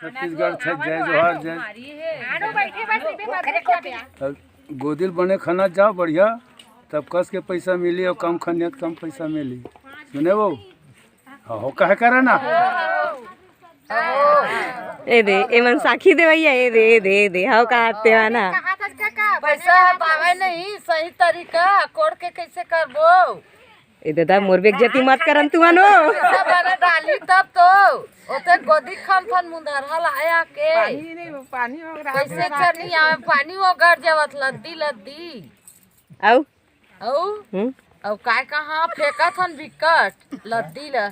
छत्तीसगढ़ जय जोहार जय। गोदिल बने खाना जाओ बढ़िया, तब कस के पैसा मिली और कम खाने कम पैसा मिली। सुने वो हो कहे करा ना ए दे ए मन साखी दे भैया ए दे हाउ का आते ना पैसा पावे नहीं सही तरीका कोड के कैसे करबो। ए दादा मोर बेइज्जती मत करन तू मानो सब बना डाली तब तो ओते गोदी खान फन मुंदर हल आया के पानी कैसे चनी आवे पानी वो गड़ जावत लद्दी आउ औ काय कहां फेंका थन विकट लद्दी ल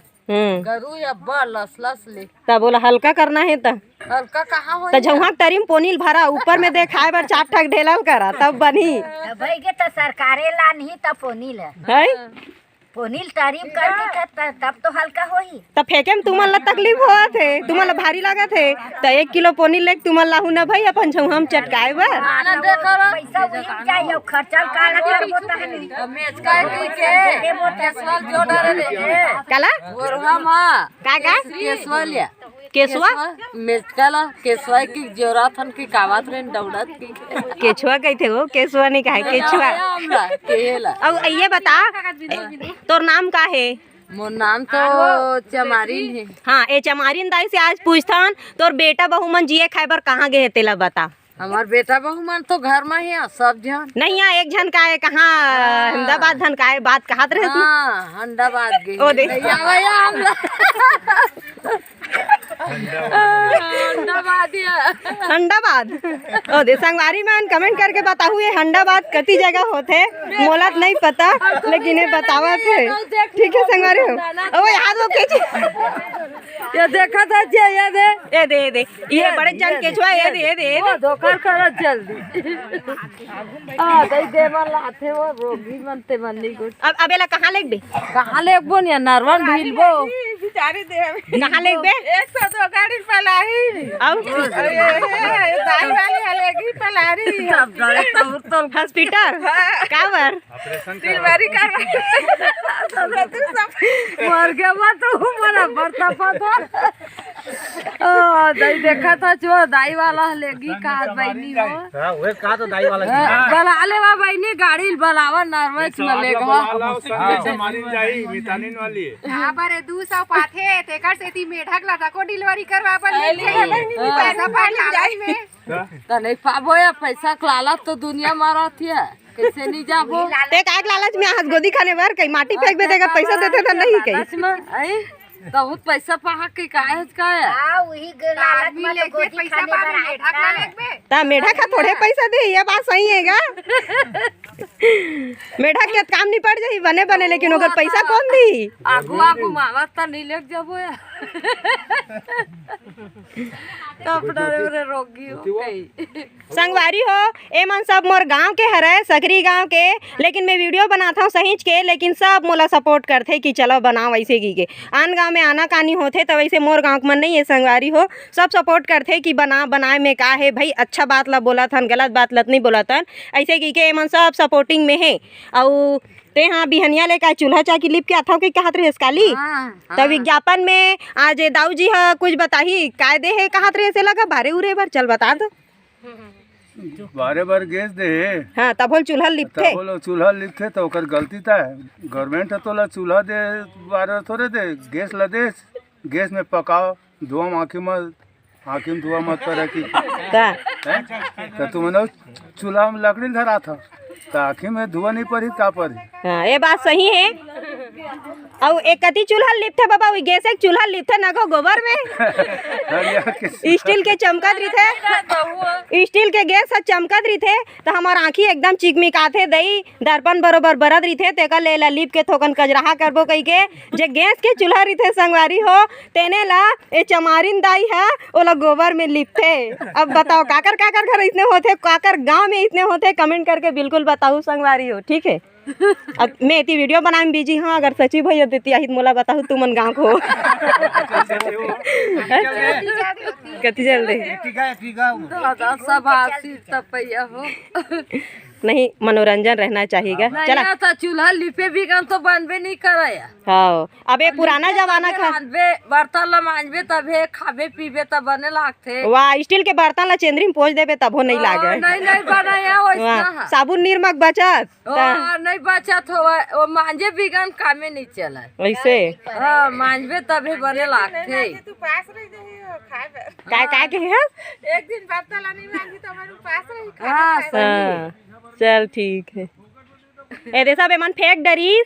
गरु या लस ले ता बोला हल्का करना है ता हल्का कहां हो ता झौहा तरीम पोनील भरा ऊपर में देखाए बर 4 ठक ढेलल करा तब बनी भाई के तो सरकारे ला नहीं तब पोनील है पोनील तारीफ करके तब तो हल्का होही तब फेंके में तुमन ला तकलीफ होत है तुमन ला भारी लागत है त 1 किलो पोनील लेक तुमन लाहू ना भाई अपन झौहा में चटकाए बर आना देखो पैसा वही चाहिए खर्चा का ना करबो त मेच काय के केसवाल जो डरे रे काला गोरवा मां का केसवाल केसवा मेचकाला केसवा की जोराथन की कावत रे दौड़त की केछुआ कहते हो केसवा नहीं कहे केछुआ हमरा केला अब ये बता तोर नाम का है मोर नाम तो चमारिन है। हाँ ए चमारिन दाई से आज पूछथन तोर बेटा बहू मन जिए खाए बर कहाँ गए तेला बता। हमार बेटा बहू मन तो घर में ही सब जन नहीं यहाँ एक जन का है कहाँ अहमदाबाद धन का है बात कहत रहे तू अहमदाबाद गए ओ दे हंडाबाद ओ दे संगवारी में कमेंट करके बताहू ये हंडाबाद कती जगह होते मोला नहीं पता लेकिन ये बतावत है ठीक है संगवारी हो ओ याद हो के ये देखा था ये दे ये बड़े जन केछुआ ये दे धोखा कर जल्दी हां दे मन लाथे वो रोगी मनते मननी गुड अब अबेला कहाँ लेक बे कहां लेबो न नरवन ढीलबो बिचारी दे कहाँ लेक बे 102 गाड़ी पलाही अब दाई वाली हलेगी पलारी अब डरे तो हॉस्पिटल का बर डिलीवरी करवा तू सब मर गया मत हमारा बरता पता दाई देखा था जो दाई वाला लेगी का बहनी हो हां वे का तो दाई वाला बला ले वा बहनी गाड़ी बलावा नर्वस न लेगा हमारी जाई मितानिन वाली हां बारे 200 पाथे तेकर सेती मेढक ला को डिलीवरी करवा पर पैसा पानी जाई में त नहीं पाबो या पैसा लाला तो दुनिया मारत है कैसे नहीं जाबो ते काहे लालच में हाथ गोदी खाने बर कहीं माटी फेंक दे देगा पैसा देते तो नहीं कहीं बहुत पैसा पहा के काहे का है हां वही लालच में तो गोदी खाने पर मेढक ला लेबे ता मेढा खा थोड़े पैसा दे ये बात सही हैगा मेढा के काम नहीं पड़ जाई बने लेकिन ओकर पैसा कौन दी आगू मावा त नहीं लेक जाबो या कपड़ा रे रोगी हो गई संगवारी हो ए मन सब मोर गांव के हरे सकरी गांव के लेकिन मैं वीडियो बनाता हूँ सहीच के लेकिन सब मोला सपोर्ट करथे कि चलो बनाओ वैसे की के आन गांव में आना कानी होथे तो वैसे मोर गांव मन नहीं है संगवारी हो सब सपोर्ट करथे कि बनाए में का है भाई अच्छा बात ला बोला थन गलत बात लत नहीं बोला थन ऐसे की के मन सब सपोर्टिंग में है और ते हाँ बिहनिया लेकर चूल्हा चाकी लिप के आता के कहत रहे काली तब विज्ञापन में आज दाऊ जी हा कुछ बताही कायदे है कहत रहे से लगा बारे उरे बार चल बता दो बारे बार गैस दे हाँ तब बोल चूल्हा लिपथे बोलो चूल्हा लिपथे तो ओकर गलती था गवर्नमेंट तो ला चूल्हा दे बारे थोड़े दे गैस ला दे गैस में पकाओ धुआं आँखी में धुआं मत करे की तो तुमने चूल्हा में लकड़ी धरा था आँखी में धुआं नहीं पड़ी का पड़ी हाँ ये बात सही है और एक कति चूल्हा लिपथे बाबा वही गैस एक चूल्हा लिपथे ना को गोबर में स्टील के चमकत रही स्टील के गैस चमकत रही तो हमार आँखी एकदम चिकमिकाथे दई दर्पण बरोबर बरत रही तेका ले लिप के थोकन कजराहा करबो कही के जे गैस के चूल्हा रही संगवारी हो तेने ला ए चमारिन दाई है ओला गोबर में लिपथे। अब बताओ काकर घर इतने होते काकर गाँव में इतने होते कमेंट करके बिल्कुल बताओ संगवारी हो ठीक है। अब मैं इतनी वीडियो बनाने में बिजी हाँ अगर सची भैया देती आहित मोला बताओ तू मन गाँव को कति जल्दी सब आसी तपैया हो नहीं मनोरंजन रहना चाहिए। चला नहीं तो चूल्हा लिपे बिगन तो बनबे नहीं कराया। हाँ अब ये पुराना जमाना का बर्तन ला मांजबे तबे खाबे पीबे तब बने लागथे। वाह स्टील के बर्तन ला चेंदरी में पोंछ देबे तब हो नहीं लागे। नहीं बनाया वाह साबुन निरमक बचत नहीं बचत हो वो मांजे बिगन कामे नहीं चला ऐसे मांजबे तबे बने लागथे। काय के है एक दिन बर्तन नहीं मांगी तो हमारे पास रही हाँ, चल ठीक है। ए देखा बेमन फेंक डरी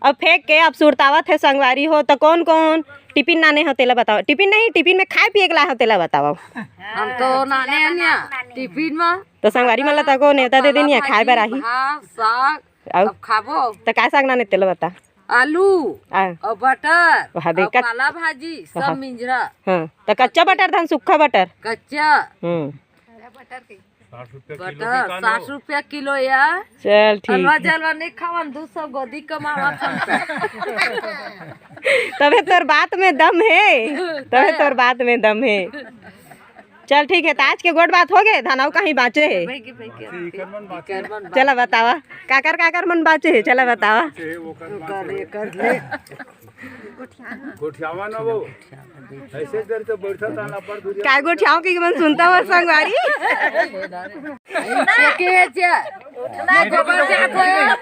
अब फेंक के अब सुरतावत है संगवारी हो तो कौन कौन टिफिन नाने हो तेला बताओ। टिफिन नहीं टिफिन में खाए पिए के ला हो तेला बताओ। हम तो नाने अन्या टिफिन में तो संगवारी मला तको नेता दे देनी खाए बर आही साग अब खाबो तो काय साग नाने तेला बता। आलू और बटर वहाँ और काला भाजी सब मिंजरा। हाँ तो कच्चा बटर था सूखा बटर कच्चा बटर 60 रुपया किलो या। चल ठीक हलवा जलवा नहीं खावन 200 गोदी कमावा तबे तोर बात में दम है तबे तोर बात में दम है। चल ठीक है आज के गोट बात हो गए धनाव कहीं बाचे है। चला बतावा काकर मन बाचे है चला बतावा। गोठियावा ना वो ऐसे देर से बैठा था ना पर काय गोठियाव की मन सुनता हुआ संगवारी के जे ना गोबर जात है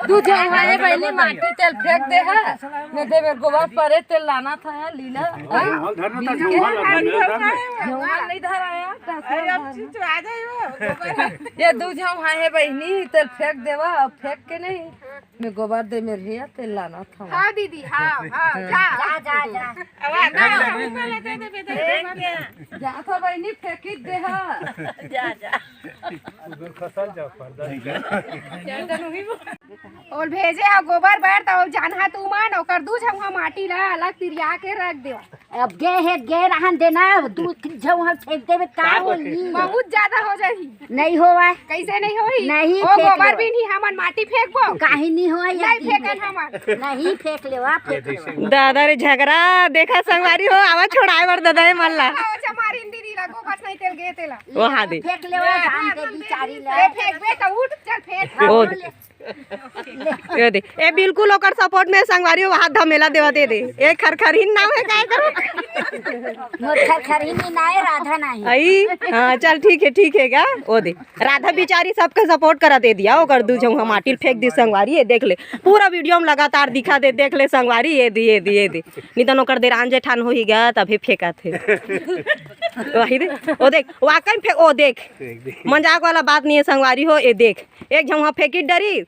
दूध है पहले माटी तेल फेंक दे है ने दे मेरे गोबर परे तेल लाना था लीला धरना था झोंगा नहीं धराया अब चीज आ जाए वो ये दूध है बहनी तेल फेंक देवा अब फेंक के नहीं मैं गोबर दे मेरे भैया तेल लाना था। हाँ दीदी हाँ जा जा तो बहनी फेंकी दे और भेजे है गोबर बैठ तो जानहा तू मान ओकर दूध हम माटी ला अलग तिरिया के रख दे। अब गे रहन देना दूध झौहा फेंक देवे का होई बहुत ज्यादा हो जाही। नहीं होवा कैसे नहीं होई नहीं ओ फेंक गोबर लेवा। भी नहीं हमन माटी फेंकबो काहे नहीं होई नहीं फेंकन हमन नहीं फेंक लेवा फेंक लेवा। दादा रे झगड़ा देखा संगवारी हो आवा छोड़ाए बर दादा है मल्ला ओ चमारिन दीदी ला गोबर नहीं तेल गे तेला वो हाँ दे फेंक लेवा धान के बिचारी ला ए फेंकबे तो उठ चल फेंक। ओ दे दे ए बिल्कुल ओकर सपोर्ट में संगवारी हाथ धमेला देवा दे दे ए खरखरीन नाम है काय करो मोर खरखरी में नाय राधा नहीं आई हाँ चल ठीक है क्या ओ दे राधा बिचारी सबके सपोर्ट करा दे दिया ओकर दू झौहा माटी फेंक दी संगवारी ये देख ले पूरा वीडियो में लगातार दिखा दे देख ले संगवारी ये दे नहीं तो ओकर देर आंजे ठान हो ही गया तभी फेंका थे वही दे ओ देख वाकई फेंक ओ देख मजाक वाला बात नहीं है संगवारी हो ये देख एक झौहा फेंकी डरी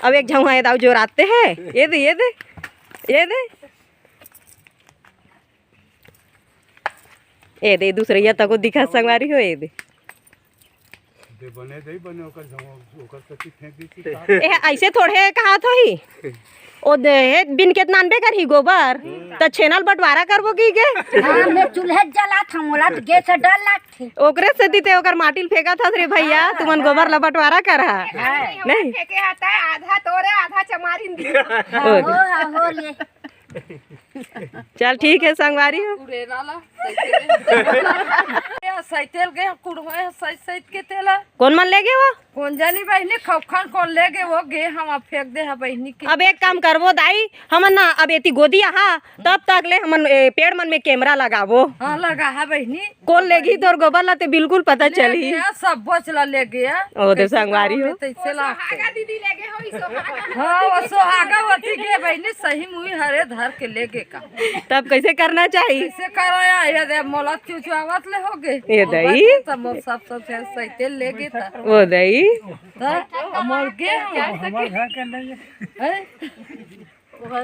अब एक झौहा ये दाव जो राते हैं ये दे दूसरे या तको दिखा संगवारी हो ये दे बने ओकर सच्ची फेंक दी ए ऐसे थोड़े कहा तो ही ओ दे बिन केतना अनबे करही गोबर त छेनल बंटवारा करबो की के हां मैं चूल्हे जला था मोला तो गैस डर लागथे ओकरे से दीते ओकर माटिल फेंका था रे भैया तुमन गोबर ला बंटवारा करहा नहीं फेंके आता है आधा तोरे आधा चमारिन दी हो ले चल ठीक है संगवारी हो सैतेल गए कुड़वा सैत के तेला कौन मन ले गए वो कौन जानी बहनी खौखान कौन ले गए वो गे हम फेंक दे है बहनी की। अब एक काम करबो दाई हमन ना अब एती गोदी हा तब तक ले हमन पेड़ मन में कैमरा लगाबो। हाँ लगा है बहनी कौन लेगी तोर गोबर ला ते बिल्कुल पता चली सब बचला ले गया ओ दे संगवारी हो तैसे आगा दीदी लेगे होई सोहागा हाँ वो सोहागा वती गे बहनी सही मुई हरे धर के ले गे का तब कैसे करना चाहिए कैसे कराया ये दे मोला चुचुआवत ले हो गए ये दई सब मोर सब सैते ले गए था वो दई मोर गे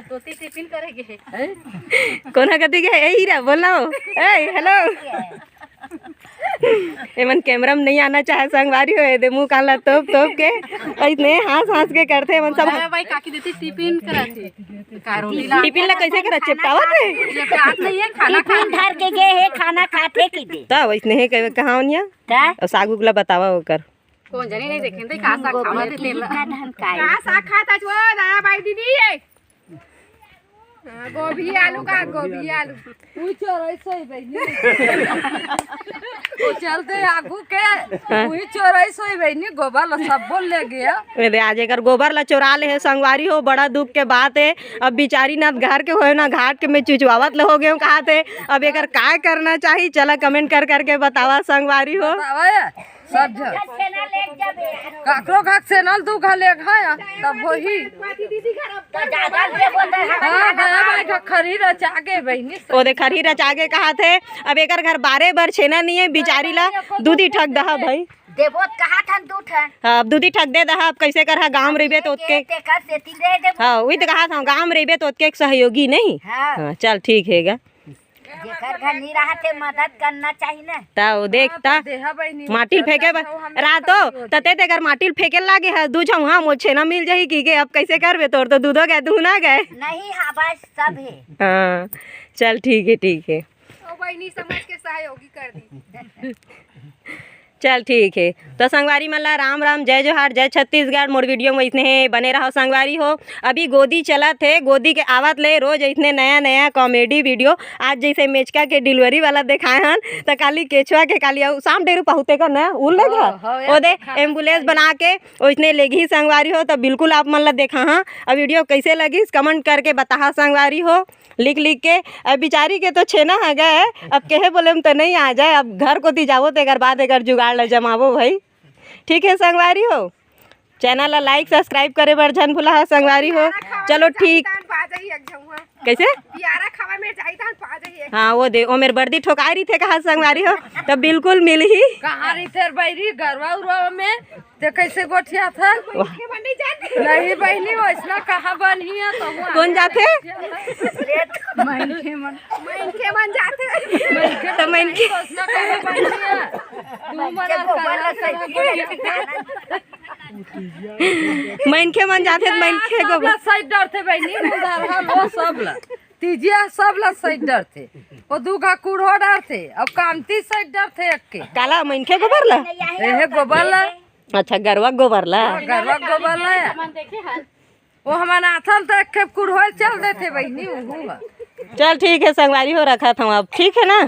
तोती टिफिन करेगे कोना कति के ए हीरा बोलो ए हेलो एमन कैमरा में नहीं आना चाहे संगवारी हो दे मुंह काला तोप के इतने हंस के करते मन सब भाई काकी देती टिफिन कराती टिफिन ला कैसे करा चिपटावत है चिपटात नहीं है खाना टिफिन धर के गए है खाना खाते की दे तब वैसने है कहां ओनिया ता साग उगला बतावा ओकर कौन जाने नहीं देखें तो का साग खावा देते का धन काय का साग खाता जो दया भाई दीदी है गोभी आलू का गोभी आलू पूछो ऐसे ही बहनी चलते आगू के वही चोराई सोई बहनी गोबर ला सब बोल ले गया। अरे आज एकर गोबर ला चोरा ले है संगवारी हो, बड़ा दुख के बात है। अब बेचारी ना घर के हो ना घाट के में चुचवावत ले हो गए कहा थे। अब एकर का करना चाहिए, चला कमेंट कर करके बतावा संगवारी हो। सब काकरो घाट से नल दू घाले घाया तब वही खरी रचा के बहनी ओ दे खरी रचा के कहा थे। अब एकर घर 12 बार छेना नहीं है, बिचारी ला दूधी ठग दहा भाई देवोत कहा था दूठ है अब दूधी ठग दे दहा। अब कैसे कर हा गांव रहिबे तो उसके तेकर से ती दे दे हाँ वही तो कहा था गांव रहिबे तो उसके एक सहयोगी नहीं। हाँ हाँ चल ठीक है गा। जेकर घर नहीं रहा थे मदद करना चाहिए ना। ता देखता देहा बहनी माटिल फेंके रातो तते ते कर माटिल फेंके लागे है दू छौ हाँ मोछे ना मिल जाही की के अब कैसे करबे तोर तो दूधो गए दूना गए। नहीं हाँ बस सब है। हाँ चल ठीक है ओ बहनी समझ के सहयोगी कर दी। चल ठीक है। तो संगवारी मल्ला राम राम, जय जोहार, जय छत्तीसगढ़। मोर वीडियो में इतने है, बने रहो संगवारी हो। अभी गोदी चला थे, गोदी के आवत ले रोज इतने नया नया कॉमेडी वीडियो। आज जैसे मेचका के डिलीवरी वाला दिखाए हन तो काली केचुआ के काली शाम डेरू पहुँचे कर ना उल लेगा ओ दे एम्बुलेंस बना के वो इतने लेगी संगवारी हो। तो बिल्कुल आप मन ला देखा हाँ। अब वीडियो कैसे लगी कमेंट करके बता संगवारी हो, लिख के। अब बेचारी के तो छेना है गए, अब कहे बोले हम तो नहीं आ जाए। अब घर को दी जाओ तो एक बाद एक जुगाड़ ला जमावो भाई। ठीक है संगवारी हो, चैनल ला लाइक सब्सक्राइब करे बर झन भुला संगवारी हो। चलो ठीक कैसे यारा खावा में जाई तान पा जाई। हाँ वो दे ओ मेरे बर्दी ठोकाई रही थे कहा संगवारी हो तब बिल्कुल मिल ही कहाँ रही थे बैरी गरवा उरवा में तो कैसे गोठिया था नहीं बहनी वैसना कहाँ बनी है तो कौन जाते मैनखे मन जाते तो मैनके वैसना कहाँ बनी है तू मैनके मन जाते मैनके को साइड डर थे बहनी वो सब ला तीजिया सब ला साइड डर थे वो दूगा कुड़ो डर थे अब कामती साइड डर थे अक्के काला मैनके गोबर ला एहे गोबर ला अच्छा गरवा गोबर ला गरवा गोबर ला वो हमारा आथल तो एक कुड़ो चल देते बहनी। चल ठीक है संगवारी हो, रखा था अब ठीक है ना।